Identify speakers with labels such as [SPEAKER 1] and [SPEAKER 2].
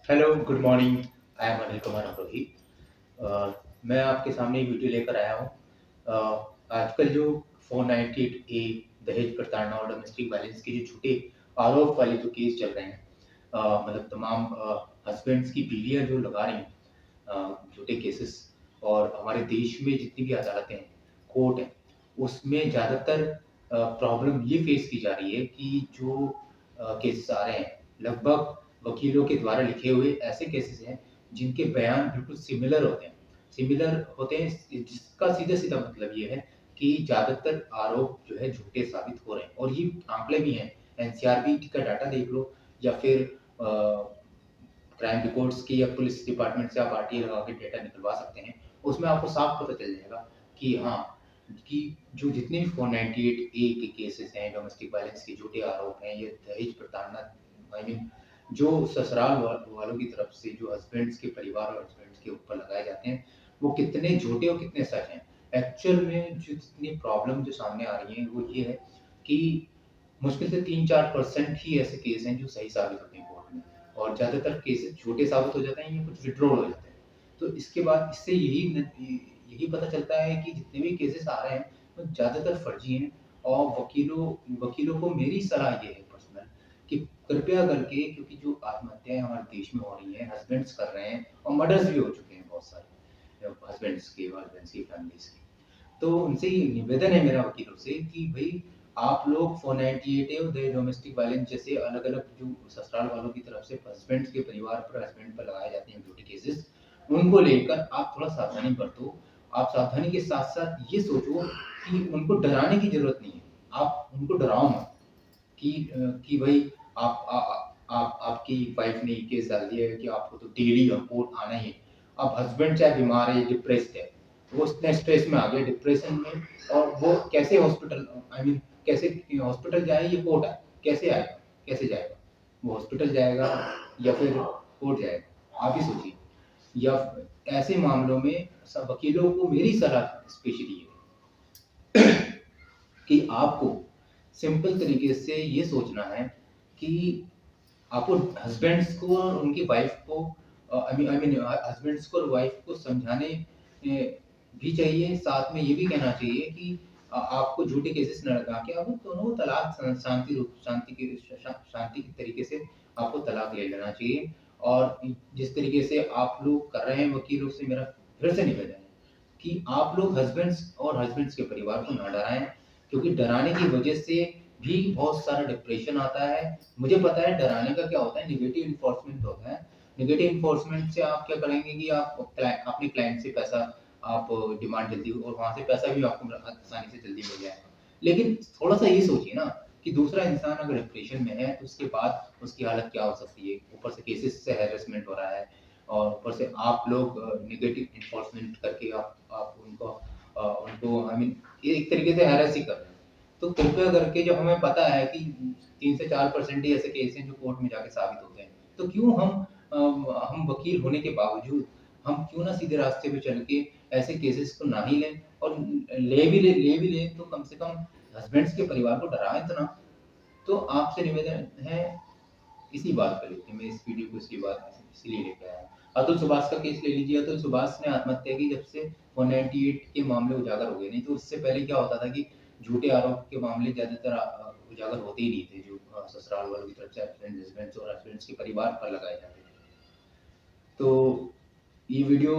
[SPEAKER 1] Hello, good morning. I am Anil Kumar Amrohi. Uh, मैं आपके सामने एक वीडियो लेकर आया हूँ। आजकल जो 498 ए दहेज प्रताड़ना और डोमेस्टिक वायलेंस के जो झूठे आरोप वाले जो केस चल रहे हैं, मतलब तमाम हस्बैंड्स की बीवियाँ जो लगा रही हैं झूठे केसेस, और हमारे देश में जितनी भी अदालतें हैं, कोर्ट हैं, उसमें ज़्यादातर प्रॉब्लम ये फेस की जा रही है कि जो केसेस आ रहे हैं, लगभग वकीलों के द्वारा लिखे हुए ऐसे केसेस हैं जिनके बयान बिल्कुल सिमिलर होते हैं, जिसका सीधा-सीधा मतलब ये है कि ज़्यादातर आरोप जो है झूठे साबित हो रहे हैं, और ये आंकड़े भी हैं। एनसीआरबी का डाटा देख लो, या फिर क्राइम रिकॉर्ड्स की या पुलिस डिपार्टमेंट से आप आरटीआई लगा के डेटा निकलवा सकते हैं। उसमें आपको साफ पता चल जाएगा कि हाँ, कि जो जितने भी 498 ए के केसेस हैं, डोमेस्टिक वायलेंस के झूठे आरोप हैं, ये दहेज प्रताड़ना, आई मीन जो ससुराल वालों की तरफ से जो हस्बैंड्स के परिवार और हस्बैंड्स के ऊपर लगाए जाते हैं, वो कितने झूठे और कितने सच हैं। एक्चुअल में जो जितनी प्रॉब्लम जो सामने आ रही है वो ये है कि मुश्किल से 3-4% ही ऐसे केस हैं जो सही साबित होते हैं कोर्ट में, और ज़्यादातर केसेस झूठे साबित हो जाते हैं या कुछ विथड्रॉल हो जाते हैं। तो इसके बाद इससे यही पता चलता है कि जितने भी केसेस आ रहे हैं वो ज़्यादातर फर्जी हैं। और वकीलों को मेरी सलाह ये है पर्सनल, कि कृपया करके, क्योंकि जो आत्महत्याएँ हमारे देश में हो रही हैं, हस्बैंड्स कर रहे हैं और मर्डर्स भी हो चुके हैं बहुत सारे, हस्बैंड्स की फैमिलीज़ के। तो उनसे ये निवेदन है मेरा वकीलों से कि भई आप लोग 498 और द डोमेस्टिक वायलेंस जैसे अलग-अलग जो ससुराल वालों की तरफ से हस्बैंड्स के परिवार पर हस्बैंड पर लगाए जाते हैं झूठे केसेस, उनको लेकर आप थोड़ा सावधानी बरतो। आप सावधानी के साथ-साथ ये सोचो कि उनको डराने की ज़रूरत नहीं है। आप उनको डराओ मत कि भई आपकी वाइफ ने ये केस डाल दिया है कि आपको तो डेली कोर्ट आना ही है। अब हस्बैंड चाहे बीमार है, डिप्रेस्ड है, वो इतने स्ट्रेस में आ गया, डिप्रेशन में, और वो कैसे हॉस्पिटल, आई मीन कैसे हॉस्पिटल जाए या कोर्ट आए? कैसे आएगा? कैसे जाएगा? वो हॉस्पिटल जाएगा या फिर कोर्ट जाएगा? आप ही सोचिए। या ऐसे मामलों में सब वकीलों को मेरी सलाह स्पेशली ये है कि आपको सिंपल तरीके से ये सोचना है कि आपको हस्बैंड्स को और उनकी वाइफ को, आई मीन हस्बैंड्स को और वाइफ को समझाने भी चाहिए। साथ में ये भी कहना चाहिए कि आपको झूठे केसेस न लगा के आप दोनों को तलाक शांति के तरीके से आपको तलाक ले लेना चाहिए। और जिस तरीके से आप लोग कर रहे हैं, वकीलों से मेरा फिर से निवेदन है कि आप लोग हस्बैंड्स के परिवार को ना डराएं, क्योंकि डराने की वजह से भी बहुत सारा डिप्रेशन आता है। मुझे पता है डराने का क्या होता है, नेगेटिव इन्फोर्समेंट होता है। नेगेटिव इन्फोर्समेंट से आप क्या करेंगे कि आप अपने क्लाइंट से पैसा आप डिमांड जल्दी, और वहाँ से पैसा भी आपको आसानी से जल्दी मिल जाएगा। लेकिन थोड़ा-सा ये सोचिए ना कि दूसरा इंसान अगर डिप्रेशन में है, तो उसके बाद उसकी हालत क्या हो सकती है? ऊपर से केसेस से हैरेसमेंट हो रहा है, और ऊपर से आप लोग नेगेटिव इन्फोर्समेंट करके आप उनको, आई मीन एक तरीके से हैरेस ही कर रहे हैं। तो कृपया करके, जब हमें पता है कि 3 से 4% ही ऐसे केस हैं जो कोर्ट में जाके साबित होते हैं, तो क्यों हम वकील होने के बावजूद हम क्यों ना सीधे रास्ते पे चल के ऐसे केसेस को ना ही लें, और ले भी लें तो कम से कम हस्बैंड्स के परिवार को डराएँ तो ना। तो आपसे निवेदन है, इसी बात पे लेके मैं इस वीडियो को इसके बाद इसीलिए लेके आया हूँ। अतुल सुभाष का केस ले लीजिए। अतुल सुभाष ने आत्महत्या की जब से 198 के मामले उजागर हो गए। नहीं तो उससे पहले क्या होता था कि झूठे आरोप के मामले ज़्यादातर उजागर होते ही नहीं थे, जो ससुराल वालों की तरफ से हस्बैंड्स और हस्बैंड्स के परिवार पर लगाए जाते थे। तो ये वीडियो